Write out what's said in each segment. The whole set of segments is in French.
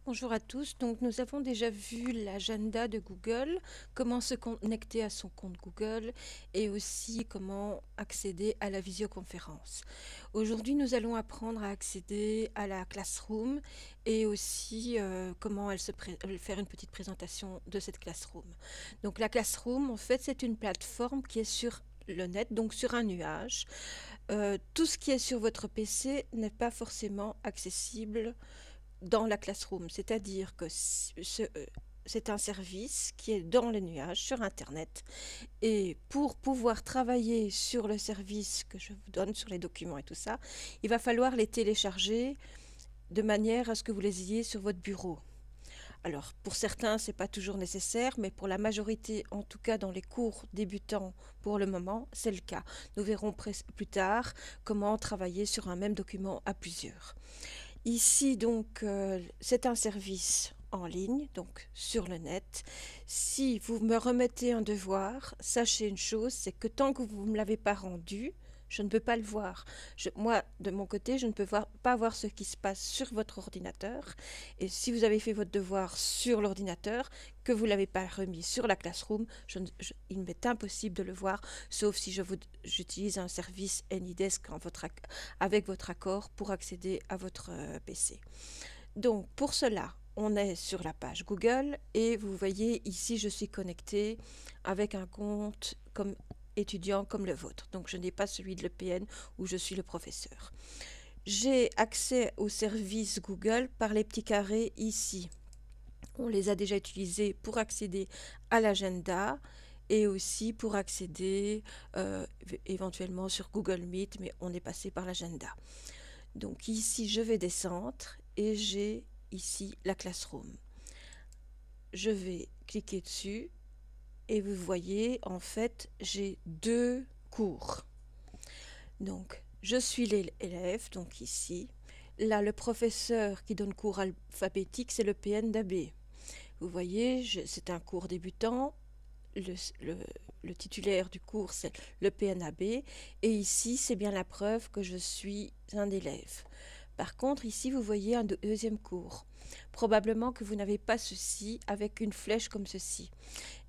Bonjour à tous. Donc, nous avons déjà vu l'agenda de Google, comment se connecter à son compte Google et aussi comment accéder à la visioconférence. Aujourd'hui, nous allons apprendre à accéder à la Classroom et aussi comment faire une petite présentation de cette Classroom. Donc, la Classroom, en fait, c'est une plateforme qui est sur le net, donc sur un nuage. Tout ce qui est sur votre PC n'est pas forcément accessible dans la Classroom, c'est-à-dire que c'est un service qui est dans les nuages sur Internet et pour pouvoir travailler sur le service que je vous donne, sur les documents et tout ça, il va falloir les télécharger de manière à ce que vous les ayez sur votre bureau. Alors, pour certains, ce n'est pas toujours nécessaire, mais pour la majorité, en tout cas dans les cours débutants pour le moment, c'est le cas. Nous verrons plus tard comment travailler sur un même document à plusieurs. Ici, donc, c'est un service en ligne, donc sur le net. Si vous me remettez un devoir, sachez une chose, c'est que tant que vous ne me l'avez pas rendu, je ne peux pas le voir. Moi, de mon côté, je ne peux pas voir ce qui se passe sur votre ordinateur. Et si vous avez fait votre devoir sur l'ordinateur, que vous ne l'avez pas remis sur la Classroom, il m'est impossible de le voir, sauf si j'utilise un service AnyDesk avec votre accord pour accéder à votre PC. Donc, pour cela, on est sur la page Google et vous voyez ici, je suis connectée avec un compte comme étudiant comme le vôtre. Donc, je n'ai pas celui de l'EPN où je suis le professeur. J'ai accès au service Google par les petits carrés ici. On les a déjà utilisés pour accéder à l'agenda et aussi pour accéder éventuellement sur Google Meet, mais on est passé par l'agenda. Donc ici, je vais descendre et j'ai ici la Classroom. Je vais cliquer dessus et vous voyez, en fait, j'ai deux cours. Donc, je suis l'élève, donc ici. Là, le professeur qui donne cours alphabétique, c'est le PNDAB. Vous voyez, c'est un cours débutant. Le titulaire du cours, c'est le PNAB. Et ici, c'est bien la preuve que je suis un élève. Par contre, ici, vous voyez un deuxième cours. Probablement que vous n'avez pas ceci avec une flèche comme ceci.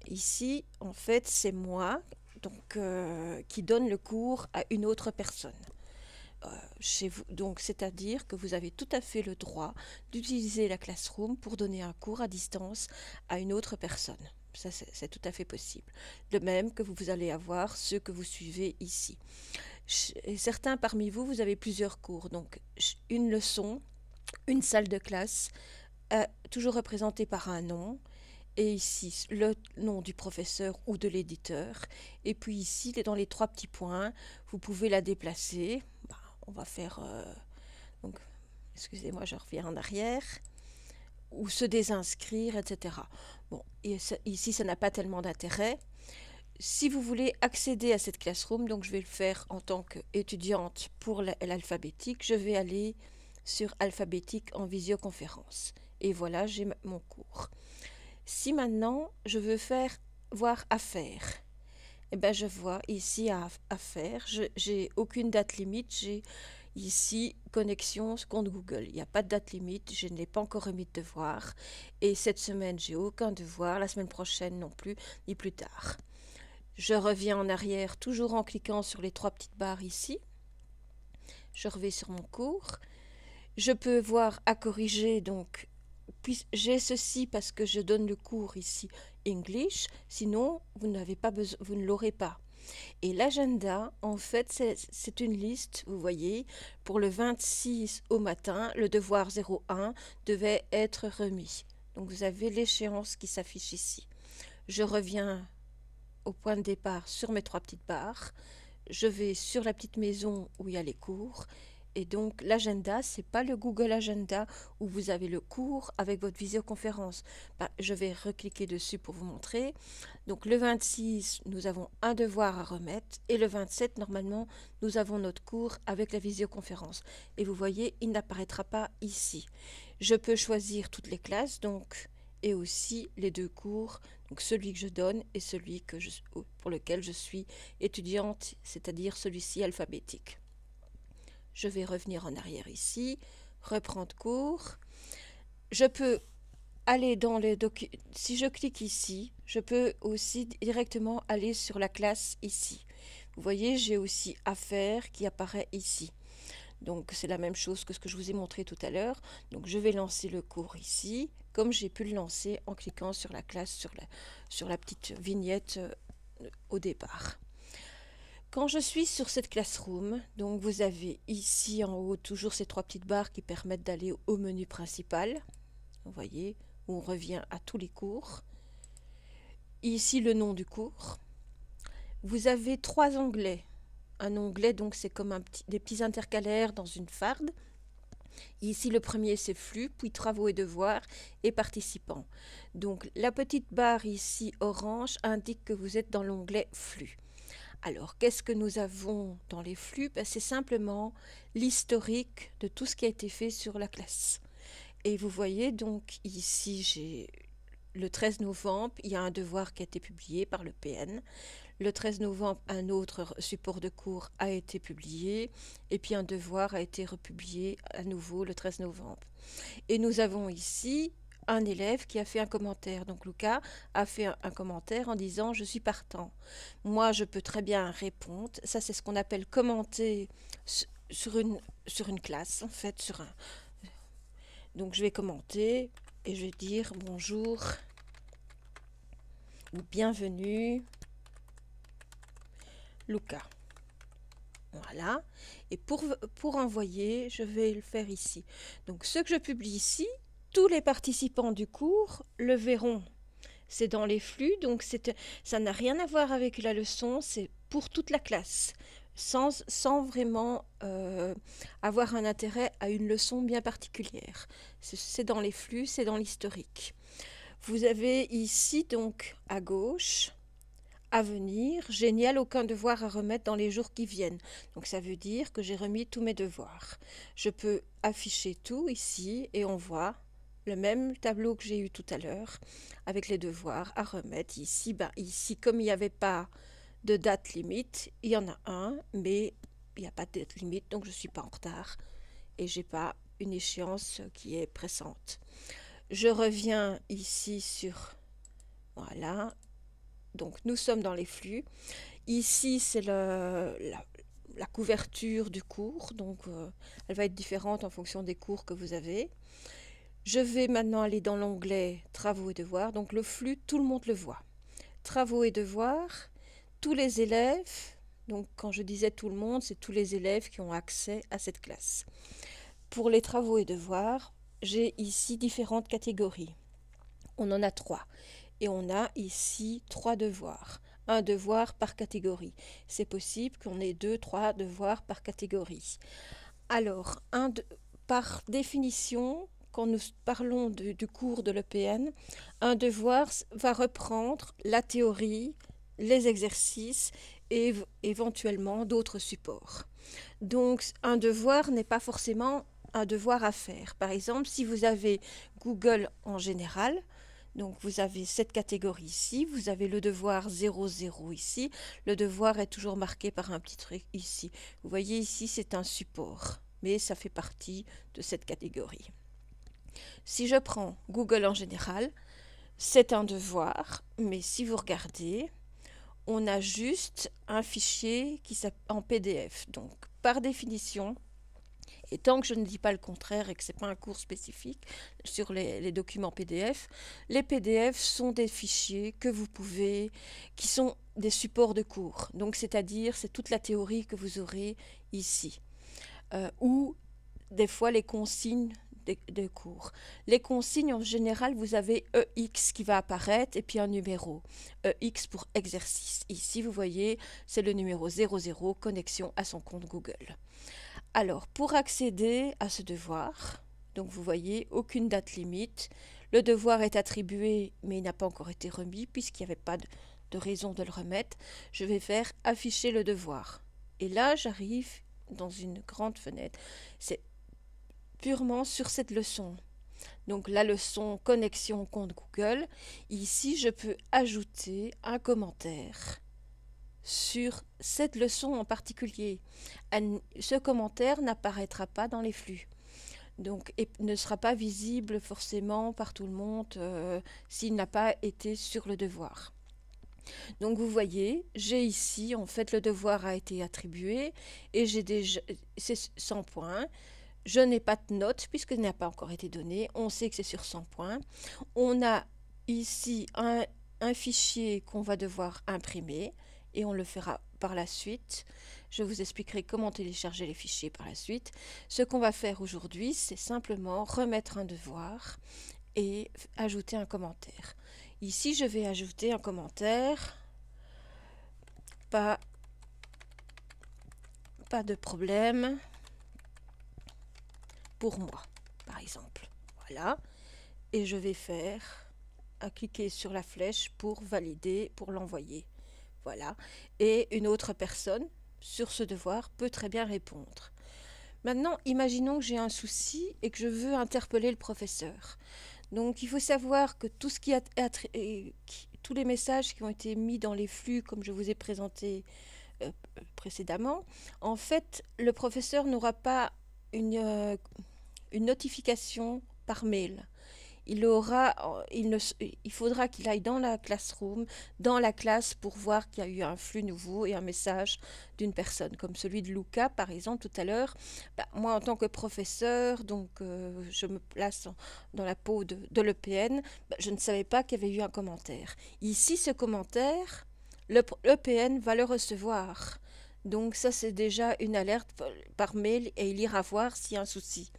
Ici, en fait, c'est moi donc, qui donne le cours à une autre personne. Chez vous, donc c'est-à-dire que vous avez tout à fait le droit d'utiliser la Classroom pour donner un cours à distance à une autre personne. Ça, c'est tout à fait possible. De même que vous allez avoir ceux que vous suivez ici. Et certains parmi vous, vous avez plusieurs cours. Donc, une leçon, une salle de classe, toujours représentée par un nom. Et ici, le nom du professeur ou de l'éditeur. Et puis ici, dans les trois petits points, vous pouvez la déplacer. On va faire... donc, excusez-moi, je reviens en arrière. Ou se désinscrire, etc. Bon, et ici, ça n'a pas tellement d'intérêt. Si vous voulez accéder à cette Classroom, donc je vais le faire en tant qu'étudiante pour l'alphabétique, je vais aller sur alphabétique en visioconférence. Et voilà, j'ai mon cours. Si maintenant je veux voir à faire, eh ben je vois ici à faire. J'ai aucune date limite. J'ai ici connexion compte Google. Il n'y a pas de date limite. Je n'ai pas encore remis de devoir. Et cette semaine, j'ai aucun devoir. La semaine prochaine non plus, ni plus tard. Je reviens en arrière, toujours en cliquant sur les trois petites barres ici. Je reviens sur mon cours. Je peux voir à corriger, donc j'ai ceci parce que je donne le cours ici English, sinon vous n'avez pas besoin, vous ne l'aurez pas. Et l'agenda, en fait, c'est une liste, vous voyez, pour le 26 au matin, le devoir 01 devait être remis. Donc vous avez l'échéance qui s'affiche ici. Je reviens au point de départ sur mes trois petites barres. Je vais sur la petite maison où il y a les cours. Et donc l'agenda, c'est pas le Google Agenda où vous avez le cours avec votre visioconférence. Je vais recliquer dessus pour vous montrer. Donc le 26, nous avons un devoir à remettre et le 27, normalement, nous avons notre cours avec la visioconférence. Et vous voyez, il n'apparaîtra pas ici. Je peux choisir toutes les classes, donc, et aussi les deux cours, donc celui que je donne et celui pour lequel je suis étudiante, c'est-à-dire celui-ci alphabétique. Je vais revenir en arrière ici, reprendre cours. je peux aller dans les documents. Si je clique ici, je peux aussi directement aller sur la classe ici. Vous voyez, j'ai aussi Affaires qui apparaît ici. Donc c'est la même chose que ce que je vous ai montré tout à l'heure. Donc je vais lancer le cours ici, comme j'ai pu le lancer en cliquant sur la classe, sur la petite vignette au départ. Quand je suis sur cette classroom, donc vous avez ici en haut toujours ces trois petites barres qui permettent d'aller au menu principal. Vous voyez, où on revient à tous les cours. Ici le nom du cours. Vous avez trois onglets. Un onglet, donc c'est comme des petits intercalaires dans une farde. Ici, le premier, c'est flux, puis travaux et devoirs et participants. Donc, la petite barre ici orange indique que vous êtes dans l'onglet flux. Alors, qu'est-ce que nous avons dans les flux? C'est simplement l'historique de tout ce qui a été fait sur la classe. Et vous voyez, donc, ici, j'ai le 13 novembre, il y a un devoir qui a été publié par le PN. Le 13 novembre, un autre support de cours a été publié et puis un devoir a été republié à nouveau le 13 novembre. Et nous avons ici un élève qui a fait un commentaire. Donc Lucas a fait un commentaire en disant « je suis partant ». Moi, je peux très bien répondre. Ça, c'est ce qu'on appelle commenter sur une classe, en fait. Donc je vais commenter et je vais dire « bonjour » ou « bienvenue ». Lucas. Voilà. Et pour envoyer, je vais le faire ici. Donc, ce que je publie ici, tous les participants du cours le verront. C'est dans les flux, donc ça n'a rien à voir avec la leçon, c'est pour toute la classe, sans vraiment avoir un intérêt à une leçon bien particulière. C'est dans les flux, c'est dans l'historique. Vous avez ici, donc, à gauche, à venir, génial, aucun devoir à remettre dans les jours qui viennent. Donc ça veut dire que j'ai remis tous mes devoirs. Je peux afficher tout ici et on voit le même tableau que j'ai eu tout à l'heure avec les devoirs à remettre. Ici, ici comme il n'y avait pas de date limite, il y en a un, mais il n'y a pas de date limite, donc je ne suis pas en retard et je n'ai pas une échéance qui est pressante. Je reviens ici sur... Voilà. Donc nous sommes dans les flux. Ici, c'est la couverture du cours. Donc elle va être différente en fonction des cours que vous avez. Je vais maintenant aller dans l'onglet Travaux et devoirs. Donc le flux, tout le monde le voit. Travaux et devoirs, tous les élèves. Donc quand je disais tout le monde, c'est tous les élèves qui ont accès à cette classe. Pour les travaux et devoirs, j'ai ici différentes catégories. On en a 3. Et on a ici 3 devoirs. Un devoir par catégorie. C'est possible qu'on ait 2, 3 devoirs par catégorie. Alors, par définition, quand nous parlons du cours de l'EPN, un devoir va reprendre la théorie, les exercices et éventuellement d'autres supports. Donc, un devoir n'est pas forcément un devoir à faire. Par exemple, si vous avez Google en général, donc vous avez cette catégorie ici, vous avez le devoir 00 ici, le devoir est toujours marqué par un petit truc ici. Vous voyez ici c'est un support, mais ça fait partie de cette catégorie. Si je prends Google en général, c'est un devoir, mais si vous regardez, on a juste un fichier en PDF. Donc par définition, et tant que je ne dis pas le contraire et que ce n'est pas un cours spécifique sur les documents PDF, les PDF sont des fichiers que vous pouvez, qui sont des supports de cours. Donc, c'est-à-dire, c'est toute la théorie que vous aurez ici. Ou des fois les consignes de cours. Les consignes, en général, vous avez EX qui va apparaître et puis un numéro. EX pour exercice. Ici, vous voyez, c'est le numéro 00, connexion à son compte Google. Alors, pour accéder à ce devoir, donc vous voyez, aucune date limite. Le devoir est attribué, mais il n'a pas encore été remis, puisqu'il n'y avait pas de raison de le remettre. Je vais faire afficher le devoir. Et là, j'arrive dans une grande fenêtre. C'est purement sur cette leçon. Donc la leçon connexion compte Google. Ici, je peux ajouter un commentaire sur cette leçon en particulier. Ce commentaire n'apparaîtra pas dans les flux. Donc, et ne sera pas visible forcément par tout le monde s'il n'a pas été sur le devoir. Donc vous voyez, j'ai ici, en fait, le devoir a été attribué et j'ai déjà, c'est 100 points. Je n'ai pas de note puisqu'il n'a pas encore été donné. On sait que c'est sur 100 points. On a ici un fichier qu'on va devoir imprimer et on le fera par la suite. Je vous expliquerai comment télécharger les fichiers par la suite. Ce qu'on va faire aujourd'hui, c'est simplement remettre un devoir et ajouter un commentaire. Ici, je vais ajouter un commentaire. Pas de problème pour moi, par exemple. Voilà. Et je vais faire à cliquer sur la flèche pour valider, pour l'envoyer. Voilà. Et une autre personne sur ce devoir peut très bien répondre. Maintenant, imaginons que j'ai un souci et que je veux interpeller le professeur. Donc, il faut savoir que tout ce tous les messages qui ont été mis dans les flux, comme je vous ai présenté précédemment, en fait, le professeur n'aura pas une notification par mail. Il faudra qu'il aille dans la classroom, dans la classe, pour voir qu'il y a eu un flux nouveau et un message d'une personne, comme celui de Luca, par exemple, tout à l'heure. Moi, en tant que professeur, donc je me place dans la peau de l'EPN, je ne savais pas qu'il y avait eu un commentaire. Ici, ce commentaire, l'EPN va le recevoir. Donc ça, c'est déjà une alerte par mail et il ira voir s'il y a un souci.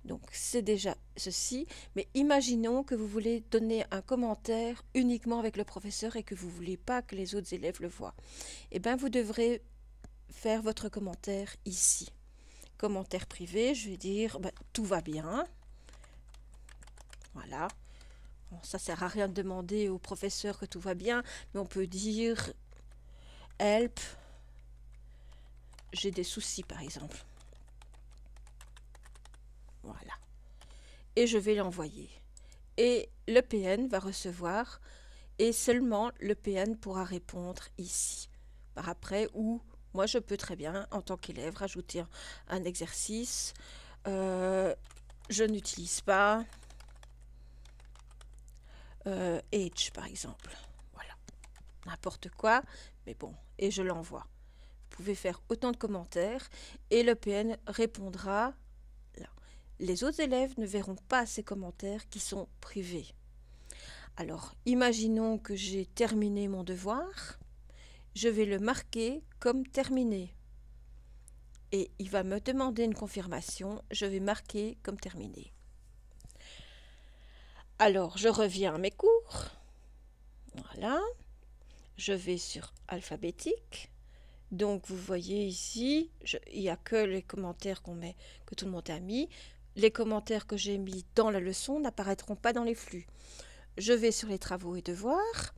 Donc c'est déjà ceci, mais imaginons que vous voulez donner un commentaire uniquement avec le professeur et que vous ne voulez pas que les autres élèves le voient. Eh bien, vous devrez faire votre commentaire ici. Commentaire privé, je vais dire tout va bien. Voilà. Bon, ça ne sert à rien de demander au professeur que tout va bien, mais on peut dire help, j'ai des soucis par exemple. Voilà. Et je vais l'envoyer. Et l'EPN va recevoir et seulement l'EPN pourra répondre ici. Par après, ou moi je peux très bien, en tant qu'élève, rajouter un exercice. Je n'utilise pas age par exemple. Voilà. N'importe quoi, mais bon. Et je l'envoie. Vous pouvez faire autant de commentaires et l'EPN répondra. Les autres élèves ne verront pas ces commentaires qui sont privés. Alors, imaginons que j'ai terminé mon devoir. Je vais le marquer comme terminé. Et il va me demander une confirmation. Je vais marquer comme terminé. Alors, je reviens à mes cours. Voilà. Je vais sur alphabétique. Donc, vous voyez ici, il n'y a que les commentaires que tout le monde a mis. Les commentaires que j'ai mis dans la leçon n'apparaîtront pas dans les flux. Je vais sur les travaux et devoirs.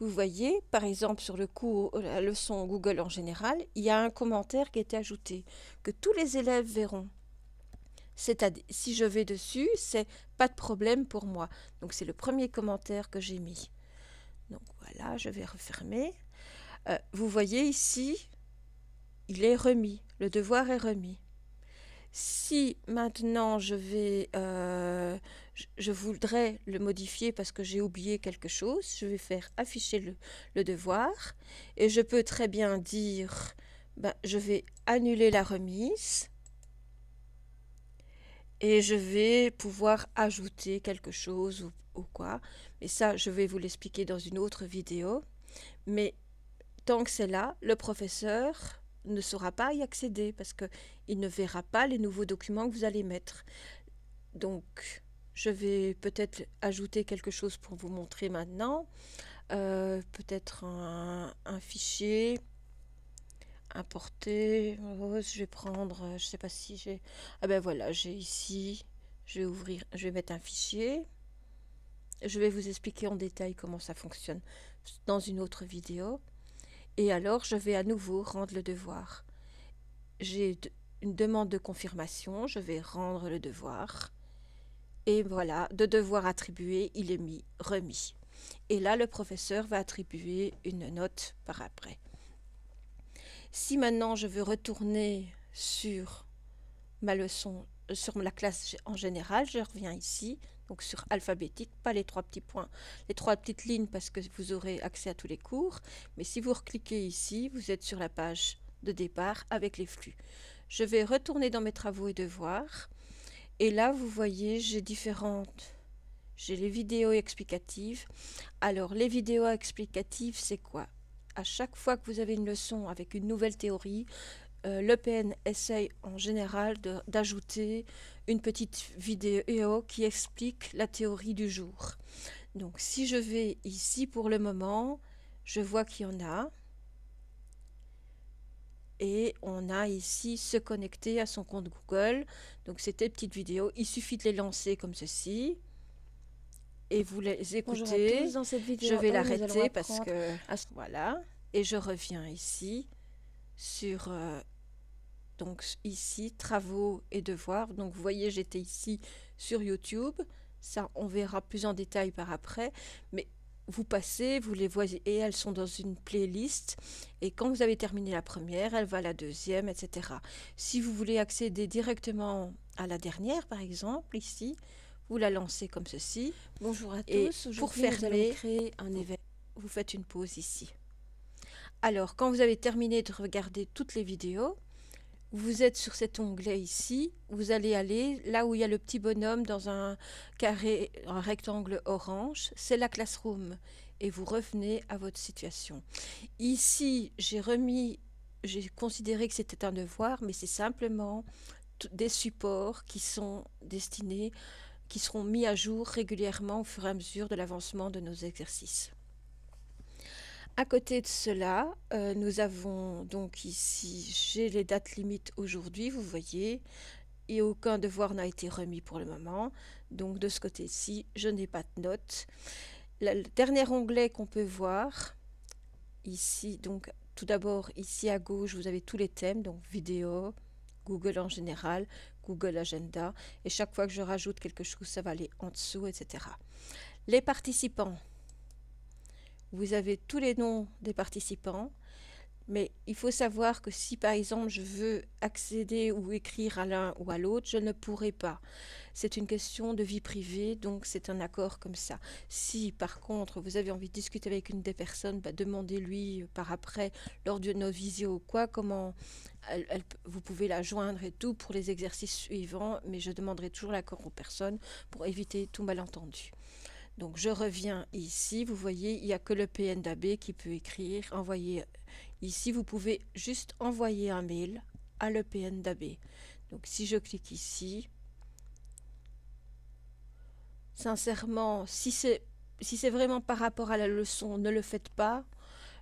Vous voyez, par exemple, sur la leçon Google en général, il y a un commentaire qui a été ajouté, que tous les élèves verront. C'est-à-dire, si je vais dessus, c'est pas de problème pour moi. Donc, c'est le premier commentaire que j'ai mis. Donc, voilà, je vais refermer. Vous voyez ici, il est remis. Le devoir est remis. Si maintenant je voudrais le modifier parce que j'ai oublié quelque chose, je vais faire afficher le devoir et je peux très bien dire je vais annuler la remise et je vais pouvoir ajouter quelque chose ou quoi. Mais ça, je vais vous l'expliquer dans une autre vidéo. Mais tant que c'est là, le professeur ne saura pas y accéder parce qu'il ne verra pas les nouveaux documents que vous allez mettre. Donc, je vais peut-être ajouter quelque chose pour vous montrer maintenant. Peut-être un fichier importé. Je vais prendre, je ne sais pas si j'ai... Ah ben voilà, j'ai ici, je vais mettre un fichier. Je vais vous expliquer en détail comment ça fonctionne dans une autre vidéo. Et alors, je vais à nouveau rendre le devoir. J'ai une demande de confirmation, je vais rendre le devoir. Et voilà, de devoir attribué, il est remis. Et là, le professeur va attribuer une note par après. Si maintenant je veux retourner sur ma leçon sur la classe en général, je reviens ici, donc sur alphabétique, pas les 3 petits points, les 3 petites lignes parce que vous aurez accès à tous les cours. Mais si vous recliquez ici, vous êtes sur la page de départ avec les flux. Je vais retourner dans mes travaux et devoirs. Et là, vous voyez, j'ai les vidéos explicatives. Alors, les vidéos explicatives, c'est quoi? À chaque fois que vous avez une leçon avec une nouvelle théorie, l'EPN essaye en général d'ajouter une petite vidéo qui explique la théorie du jour. Donc si je vais ici pour le moment, je vois qu'il y en a. Et on a ici se connecter à son compte Google. Donc c'est des petites vidéos, il suffit de les lancer comme ceci. Et vous les écoutez. Bonjour à tous, dans cette vidéo, je vais nous allons l'arrêter parce apprendre que... à... Voilà. Et je reviens ici sur... donc ici, travaux et devoirs. Donc vous voyez, j'étais ici sur YouTube. Ça, on verra plus en détail par après. Mais vous passez, vous les voyez, et elles sont dans une playlist. Et quand vous avez terminé la première, elle va à la deuxième, etc. Si vous voulez accéder directement à la dernière, par exemple, ici, vous la lancez comme ceci. Bonjour à Et tous, pour aujourd'hui nous allons fermer, créer un événement. vous faites une pause ici. Alors, quand vous avez terminé de regarder toutes les vidéos, vous êtes sur cet onglet ici, vous allez aller là où il y a le petit bonhomme dans un carré, un rectangle orange, c'est la Classroom et vous revenez à votre situation. Ici, j'ai considéré que c'était un devoir, mais c'est simplement des supports qui sont destinés, qui seront mis à jour régulièrement au fur et à mesure de l'avancement de nos exercices. À côté de cela, nous avons donc ici, j'ai les dates limites aujourd'hui, vous voyez, et aucun devoir n'a été remis pour le moment. Donc de ce côté-ci, je n'ai pas de notes. Le dernier onglet qu'on peut voir, ici, donc tout d'abord, ici à gauche, vous avez tous les thèmes, donc vidéo, Google en général, Google Agenda, et chaque fois que je rajoute quelque chose, ça va aller en dessous, etc. Les participants. Vous avez tous les noms des participants, mais il faut savoir que si par exemple je veux accéder ou écrire à l'un ou à l'autre, je ne pourrai pas. C'est une question de vie privée, donc c'est un accord comme ça. Si par contre vous avez envie de discuter avec une des personnes, bah, demandez-lui par après, lors de nos visios ou quoi, comment vous pouvez la joindre et tout pour les exercices suivants, mais je demanderai toujours l'accord aux personnes pour éviter tout malentendu. Donc je reviens ici, vous voyez, il n'y a que le PNDAB qui peut écrire, envoyer. Ici, vous pouvez juste envoyer un mail à le PNDAB. Donc si je clique ici, sincèrement, si c'est vraiment par rapport à la leçon, ne le faites pas,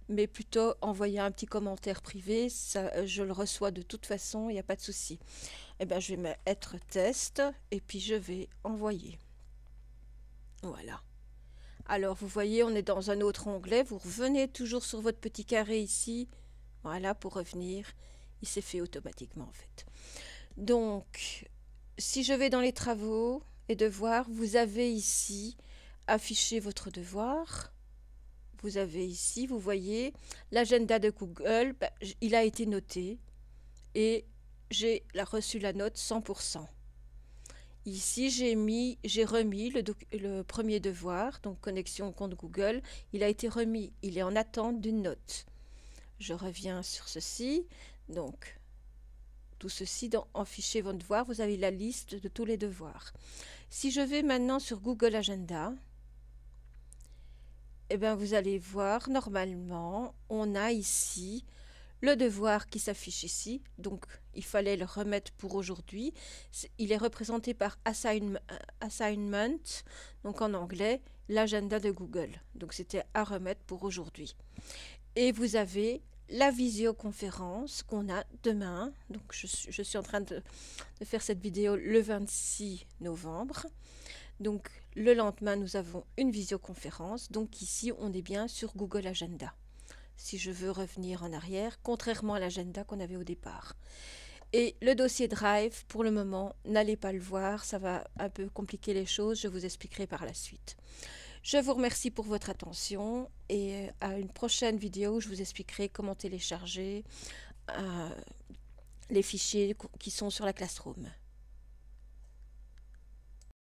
mais plutôt envoyer un petit commentaire privé, ça, je le reçois de toute façon, il n'y a pas de souci. Eh bien, je vais mettre test et puis je vais envoyer. Voilà. Alors, vous voyez, on est dans un autre onglet. Vous revenez toujours sur votre petit carré ici. Voilà, pour revenir. Il s'est fait automatiquement, en fait. Donc, si je vais dans les travaux et devoirs, vous avez ici affiché votre devoir. Vous avez ici, vous voyez, l'agenda de Google. Bah, il a été noté et j'ai reçu la note 100%. Ici, j'ai remis le premier devoir, donc connexion au compte Google. Il a été remis, il est en attente d'une note. Je reviens sur ceci. Donc, tout ceci en fichier vos devoirs, vous avez la liste de tous les devoirs. Si je vais maintenant sur Google Agenda, eh bien, vous allez voir, normalement, on a ici le devoir qui s'affiche ici, donc il fallait le remettre pour aujourd'hui. Il est représenté par assignment, donc en anglais, l'agenda de Google. Donc c'était à remettre pour aujourd'hui. Et vous avez la visioconférence qu'on a demain. Donc je suis en train de faire cette vidéo le 26 novembre. Donc le lendemain, nous avons une visioconférence. Donc ici, on est bien sur Google Agenda. Si je veux revenir en arrière, contrairement à l'agenda qu'on avait au départ. Et le dossier Drive, pour le moment, n'allez pas le voir, ça va un peu compliquer les choses, je vous expliquerai par la suite. Je vous remercie pour votre attention et à une prochaine vidéo où je vous expliquerai comment télécharger les fichiers qui sont sur la Classroom.